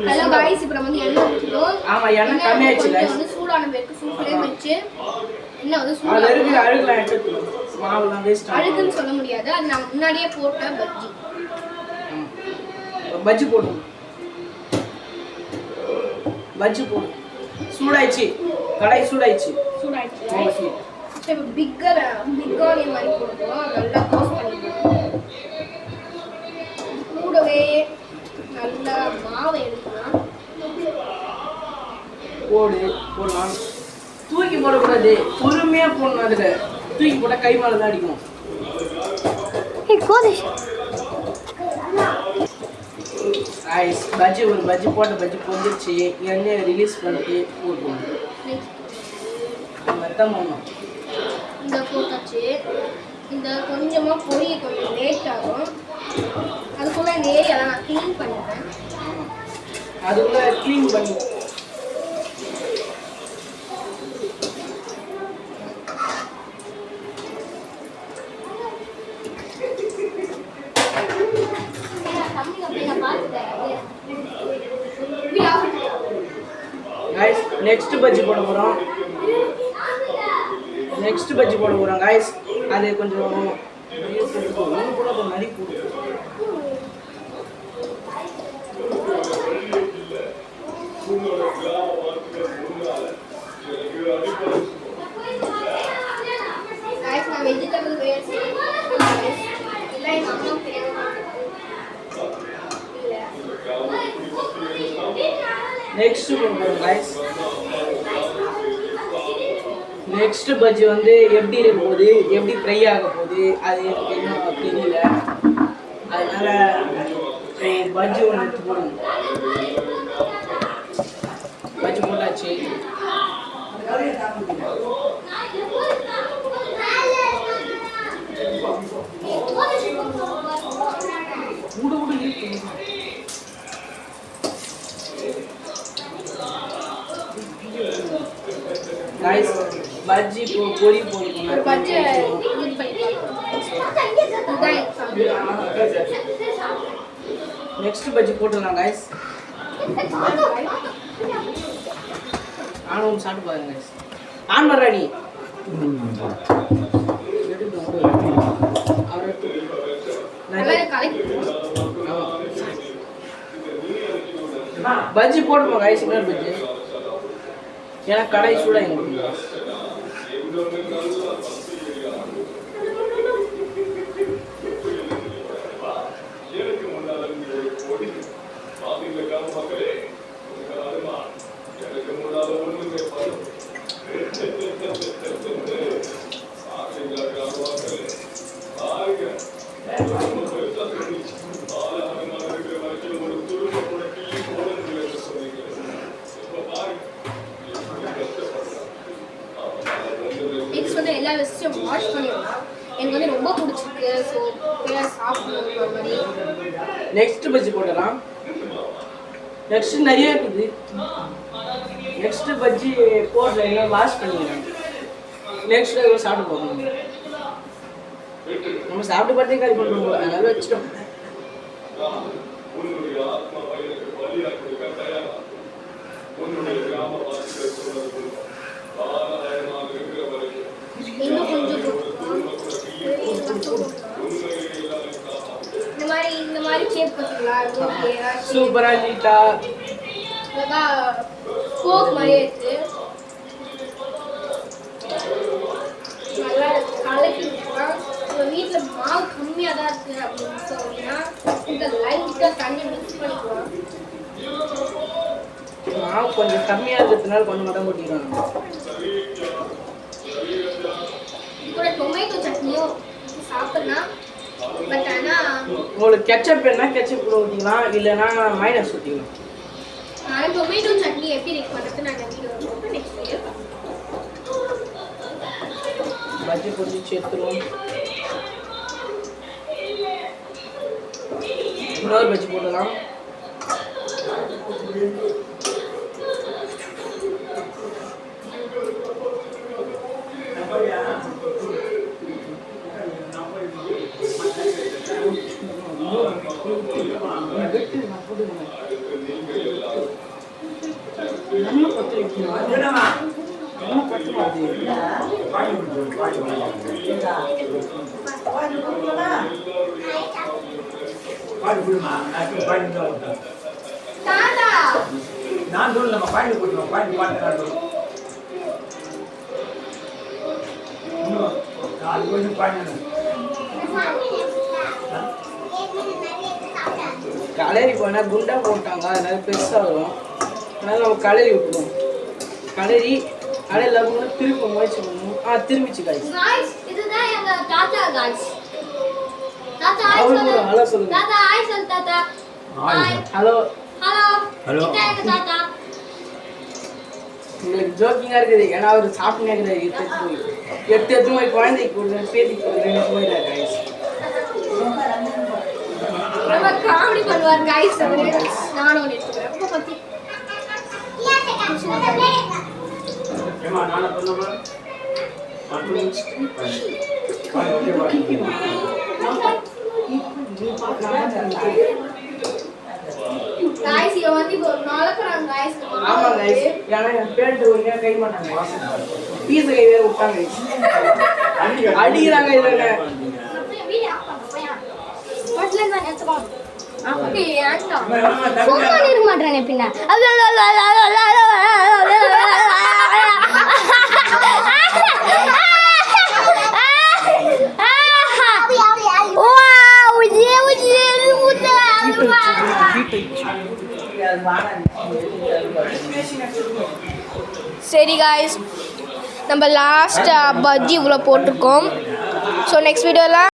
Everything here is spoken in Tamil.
ஹலோ गाइस இப்போ நம்ம வந்து எண்ணெய் ஊத்திட்டோம். ஆமா எண்ணெய் கம்மியாச்சு गाइस. வந்து சூடான பிறகு ஃபுல் ஃப்ளேம் வச்சு எண்ணெய் வந்து சூடா அழுகுலாம் எடுத்துறோம். மாவுலாம் வேஸ்ட் ஆகும். அழுகுன்னு சொல்ல முடியாது. அது நான் முன்னாடியே போட்ட பஜ்ஜி. பஜ்ஜி போடுவோம். பஜ்ஜி போடு. சூடாயிச்சு. கடாய் சூடாயிச்சு. சூடாயிச்சு. இப்போ பிக்கானி மாதிரி போடுவோம். நல்லா க்ளோஸ் பண்ணிடுவோம். கூடவே நல்லா மாவு எடுக்கலாம். போடலாம். தூக்கி போடக்கூடாது. பொறுமையா போடணும். அதுல தூக்கி போட்டா கை மேல தான் அடிக்கும். गाइस பஜ்ஜி ஒரு பஜ்ஜி போட்ட பஜ்ஜி பொரிச்சு எண்ணெயை ரிலீஸ் பண்ணிட்டு போடுவோம். மொத்தம் பண்ணோம். இந்த போட்டாச்சு. இந்த கொஞ்சமா பொரிய கொஞ்சம் லேட் ஆகும். அதுக்குள்ள இந்த ஏரியாலாம் நான் க்ளீன் பண்ணுறேன். அதுக்குள்ள க்ளீன் பண்ணி गाइस नेक्स्ट பஜ்ஜி போட போறோம். गाइस அது கொஞ்சம் கூட நரி போடு. गाइस நான் வெஜிடபிள் வேஸ்ட் இல்லை நம்ம नेक्स्ट போடுறோம் गाइस. नेक्स्ट பஜ்ஜி வந்து எப்படி இருக்க போகுது, எப்படி ஃப்ரை ஆக போகுது அது எனக்கு இன்னும் தெரியல. அதனால பஜ்ஜி ஒன்று எடுத்து போடுங்க. பஜ்ஜி போட்டாச்சு. गाइस பஜ்ஜி பொரி போடுங்க. பஜ்ஜி யூஸ் பண்ணிக்கலாம். நெக்ஸ்ட் பஜ்ஜி போட்டுடலாம் गाइस. ஆனும் சாப்பிட்டு பாருங்க गाइस. ஆன் பண்றா நீ. பஜ்ஜி போடுமா गाइस. இன்னொரு பஜ்ஜி ஏன்னா கடாய் சூடாக எல்லா வெஜிடபிள்ஸும் வாஷ் பண்ணிடலாம். எனக்கு வந்து ரொம்ப பிடிச்சிருக்கு. ஸோ சாப்பிடணும் மாதிரி. நெக்ஸ்ட் பஜ்ஜி போடலாம். நெக்ஸ்ட் நிறைய இருக்குது. நெக்ஸ்ட் பஜ்ஜி போடுற வாஷ் பண்ணிடலாம். நெக்ஸ்ட் சாப்பிட்டு போகணும். நம்ம சாப்பிட்டு பார்த்தே காலி பண்ணுவோம். அதனால வச்சிட்டோம். இன்னும் கொஞ்சம் இந்த மாதிரி ஷேப் பார்த்தீங்களா? சூப்பரா நீட்டா ஸ்போக் மாதிரி இருக்கு. நல்லா கலக்கிக்கலாம். வீட்டில் மாவு கம்மியாக தான் இருக்குது அப்படின்னு சொன்னீங்கன்னா இந்த லைட்டாக தண்ணி மிக்ஸ் பண்ணிக்கலாம். மாவு கொஞ்சம் கம்மியாக இருக்கிறதுனால கொஞ்சம் மட்டும் போட்டிக்கலாம். கூட டொமேட்டோ சட்னியும் சாப்பிடலாம். பட் ஆனால் உங்களுக்கு கெச்சப் வேணா கெச்சப் கூட ஊற்றிக்கலாம். இல்லைன்னா மைனஸ் ஊற்றிக்கலாம். நான் டொமேட்டோ சட்னி எப்படி ரெடி பண்ணுறது நான் வீடியோ போட்டு நெக்ஸ்ட் வீடியோ பஜ்ஜி பொரிச்சு சேர்த்துருவோம். இன்னொரு பஜ்ஜி போடலாம். நம்ம பத்து வைக்கணும் நம்ம பத்து பார்த்து தாத்தா நான் சொல்லு நம்ம பாயிண்ட் போட்டுருவோம் பாயிண்ட் பார்த்து அது கொஞ்சம் பாயிண்ட் கலரி போனால் குண்டா போட்டாங்க அதனால பெருசாக வரும் அதனால நம்ம கலரி விட்டுருவோம் கலரி கடையில் கூட திருப்ப முயற்சி பண்ணுவோம் திரும்பிச்சு காய்ச்சி गाइस இதுதான் எங்க தாத்தா गाइस தாத்தா அவரு ஹாய் கூட ஹலோ சொல்லுங்க தாத்தா ஹாய் சொல் தாத்தா ஹாய் ஹலோ ஹலோ Hello. இதான் எங்க தாத்தா உங்களுக்கு ஜோக்கிங்காக இருக்குது ஏன்னா அவர் சாப்பிட்டு இருக்கிறாரு எட்டு போய் குழந்தைக்கு கொடுக்குறேன் பேத்திக்கு கொடுக்குறேன்னு போயிடாரு காய்ச்சி ரொம்ப காமெடி பண்ணுவார் गाइस அவரு நானும் ஒன்னு எடுத்துக்கிறேன் ரொம்ப பத்தி ஏமா நானே சொல்லுமா गाइस இவ வந்து இப்போ நாளக்கறாங்க गाइस ஆமா गाइस ஏன்னா என் பேண்ட் ஒண்ணே கை மாட்டாங்க பீஸ் கை வேற விட்டாங்க அடிக்கிறாங்க இதுல வீடியோ ஆஃப் பண்ணு போய் பட்ல நான் எடுத்துக்கோ அப்படி ஆண்டா ஃபோன் பண்ணிர மாட்டேனே பின்ன சரி गाइस நம்ம லாஸ்ட் பஜ்ஜி இவ்வளோ போட்டிருக்கோம் ஸோ நெக்ஸ்ட் வீடியோவில்